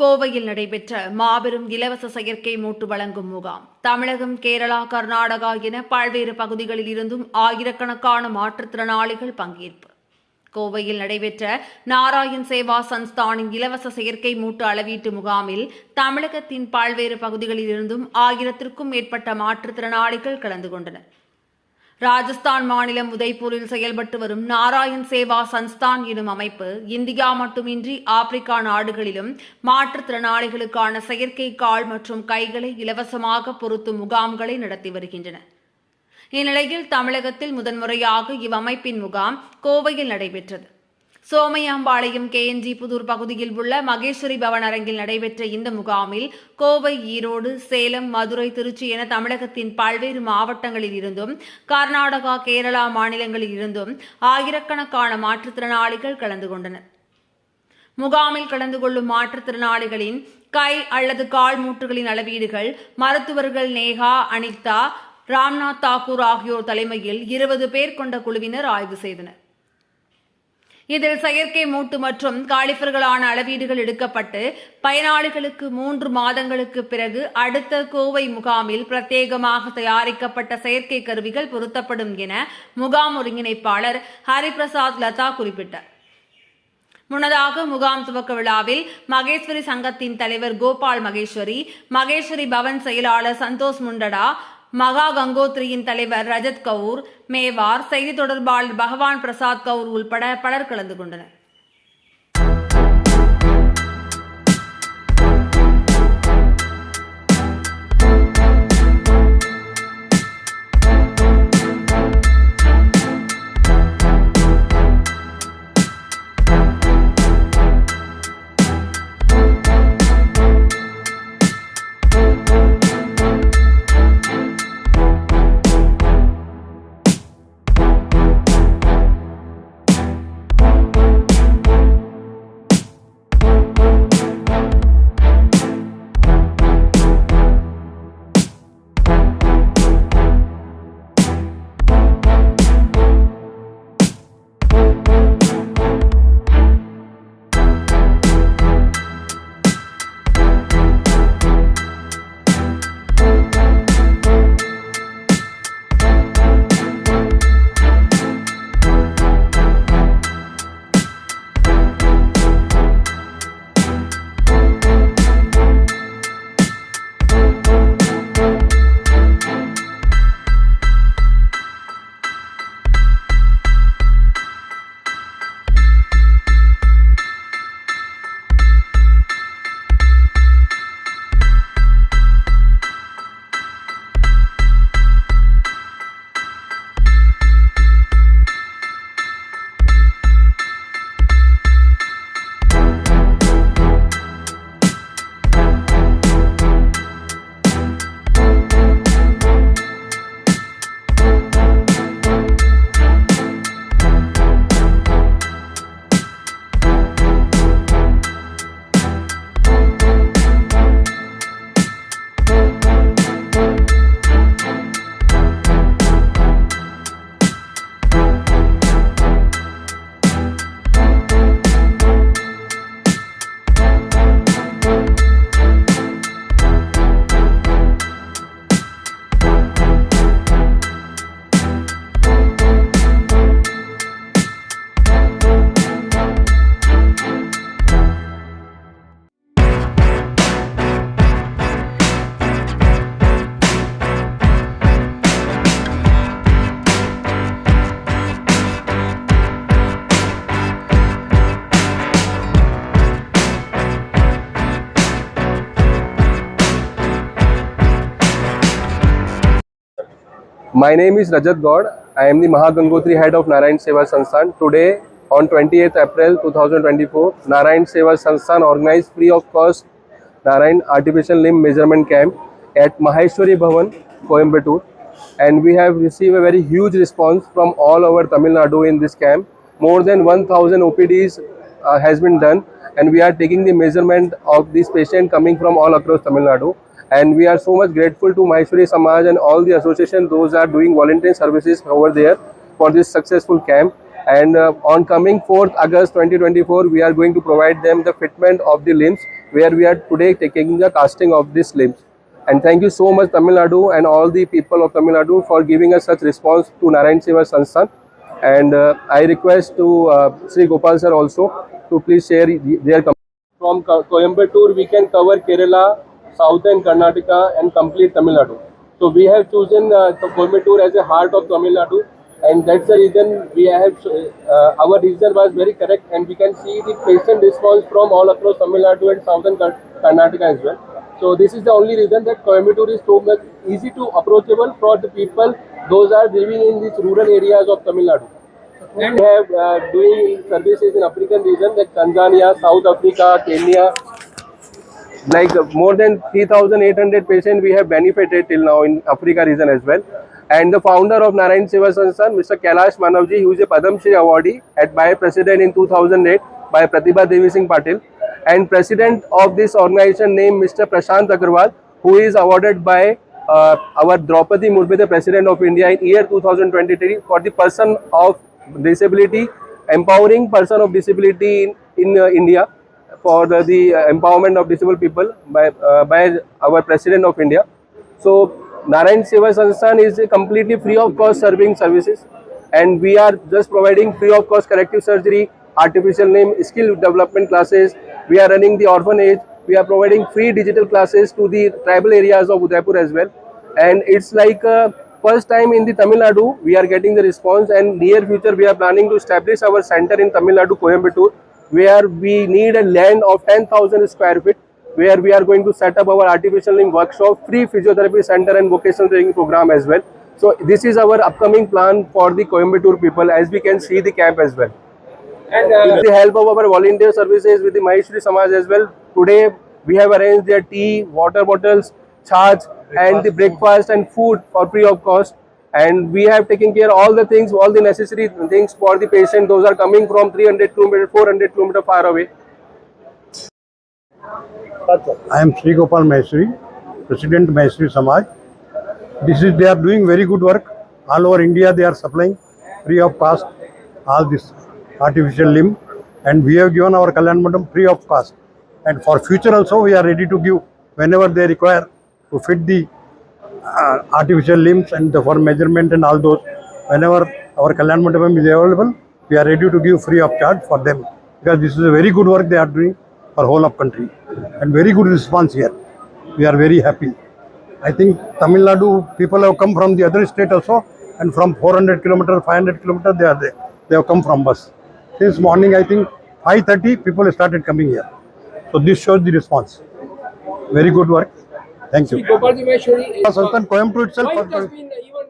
கோவையில் நடைபெற்ற மாபெரும் இலவச செயற்கை மூட்டு வழங்கும் முகாம். தமிழகம், கேரளா, கர்நாடகா என பல்வேறு பகுதிகளில் இருந்தும் ஆயிரக்கணக்கான மாற்றுத்திறனாளிகள் பங்கேற்பு. கோவையில் நடைபெற்ற நாராயண் சேவா சன்ஸ்தானின் இலவச செயற்கை மூட்டு அளவீட்டு முகாமில் தமிழகத்தின் பல்வேறு பகுதிகளில் இருந்தும் 1000க்கும் மேற்பட்ட மாற்றுத்திறனாளிகள் கலந்து கொண்டனர். ராஜஸ்தான் மாநிலம் உதய்பூரில் செயல்பட்டு வரும் நாராயண் சேவா சன்ஸ்தான் எனும் அமைப்பு இந்தியா மட்டுமின்றி ஆப்பிரிக்கா நாடுகளிலும் மாற்றுத்திறனாளிகளுக்கான செயற்கை கால் மற்றும் கைகளை இலவசமாக பொருத்தும் முகாம்களை நடத்தி வருகின்றன. இந்நிலையில் தமிழகத்தில் முதன்முறையாக இவ்வமைப்பின் முகாம் கோவையில் நடைபெற்றது. சோமையாம்பாளையம் KNG புதூர் பகுதியில் உள்ள மகேஸ்வரி பவன் அரங்கில் நடைபெற்ற இந்த முகாமில் கோவை, ஈரோடு, சேலம், மதுரை, திருச்சி என தமிழகத்தின் பல்வேறு மாவட்டங்களில் இருந்தும் கர்நாடகா, கேரளா மாநிலங்களில் இருந்தும் ஆயிரக்கணக்கான மாற்றுத்திறனாளிகள் கலந்து கொண்டனர். முகாமில் கலந்து கொள்ளும் மாற்றுத்திறனாளிகளின் கை அல்லது கால் மூட்டுகளின் அளவீடுகள் மருத்துவர்கள் நேஹா, அனிதா, ராம்நாத் தாக்கூர் ஆகியோர் தலைமையில் 20 பேர் கொண்ட குழுவினர் ஆய்வு செய்தனர். இதில் செயற்கை மூட்டு மற்றும் காலிஃபர்களான அளவீடுகள் எடுக்கப்பட்டு பயனாளிகளுக்கு 3 மாதங்களுக்கு பிறகு அடுத்த கோவை முகாமில் பிரத்யேகமாக தயாரிக்கப்பட்ட செயற்கை கருவிகள் பொருத்தப்படும் என முகாம் ஒருங்கிணைப்பாளர் ஹரிபிரசாத் லதா குறிப்பிட்டார். முன்னதாக முகாம் துவக்க விழாவில் மகேஸ்வரி சங்கத்தின் தலைவர் கோபால் மகேஸ்வரி, மகேஸ்வரி பவன் செயலாளர் சந்தோஷ் முண்டடா, மகா கங்கோத்ரியின் தலைவர் ரஜத் கவுர், மேவார் செய்தி தொடர்பாளர் பகவான் பிரசாத் கவுர் உள்பட பலர் கலந்து கொண்டனர். My name is Rajat Gaud. I am the Mahagangotri head of Narayan Seva Sansthan. Today, on 28th April 2024, Narayan Seva Sansthan organized free of cost Narayan Artificial Limb Measurement Camp at Maheshwari Bhavan, Coimbatore. And we have received a very huge response from all over Tamil Nadu in this camp. More than 1000 OPDs has been done, and we are taking the measurement of this patient coming from all across Tamil Nadu. And we are so much grateful to Maheshwari Samaj and all the associations, those are doing volunteer services over there for this successful camp. And on coming 4th August 2024, we are going to provide them the fitment of the limbs, where we are today taking the casting of these limbs. And thank you so much Tamil Nadu and all the people of Tamil Nadu for giving us such response to Narayan Seva Sansthan. And I request to Sri Gopal sir also to please share their from Coimbatore we can cover Kerala, southern Karnataka and complete Tamil Nadu. So we have chosen Coimbatore as a heart of Tamil Nadu, and that's the reason we have our decision was very correct, and we can see the patient response from all across Tamil Nadu and southern Karnataka as well. So this is the only reason that Coimbatore is so much easy to approachable for the people those are living in these rural areas of Tamil Nadu. And we have doing services in African region like Tanzania, South Africa, Kenya. Like more than 3,800 patients we have benefited till now in Africa region as well. And the founder of Narayan Seva Sansthan, Mr. Kailash Manavji, who is a Padam Shri awardee by President in 2008 by Pratibha Devi Singh Patil, and President of this organization named Mr. Prashant Agarwal, who is awarded by our Draupadi Murmu, the President of India in year 2023 for the person of disability, empowering person of disability in India, for the empowerment of disabled people by our President of India. So Narayan Seva Sansthan is a completely free of cost serving services, and we are just providing free of cost corrective surgery, artificial limb, skill development classes. We are running the orphanage. We are providing free digital classes to the tribal areas of Udaipur as well. And it's like first time in the Tamil Nadu we are getting the response, and near future we are planning to establish our center in Tamil Nadu, Coimbatore, where we need a land of 10,000 square feet, where we are going to set up our artificial limb workshop, free physiotherapy center and vocational training program as well. So this is our upcoming plan for the Coimbatore people, as we can see the camp as well. And with the help of our volunteer services with the Maheshwari Samaj as well, today we have arranged their tea, water bottles, charge and the breakfast and food for free of cost. And we have taken care of all the things, all the necessary things for the patient. Those are coming from 300 km, 400 km far away. I am Sri Gopal Maheshwari, President Maheshwari Samaj. They are doing very good work. All over India they are supplying free of cost all this artificial limb, and we have given our Kalyan Mandapam free of cost. And for future also we are ready to give whenever they require to fit the artificial limbs and for measurement and all those. Whenever our Kalyan Mandapam is available, we are ready to give free of charge for them, because this is a very good work they are doing for whole of country, and very good response here. We are very happy. I think Tamil Nadu people have come from the other state also, and from 400 km, 500 km they are there. They have come from bus. Since morning, I think 5:30 people started coming here. So this shows the response. Very good work. Thank you. Gopalji Maheshwari, Sansthan Coimbatore itself. why it has been even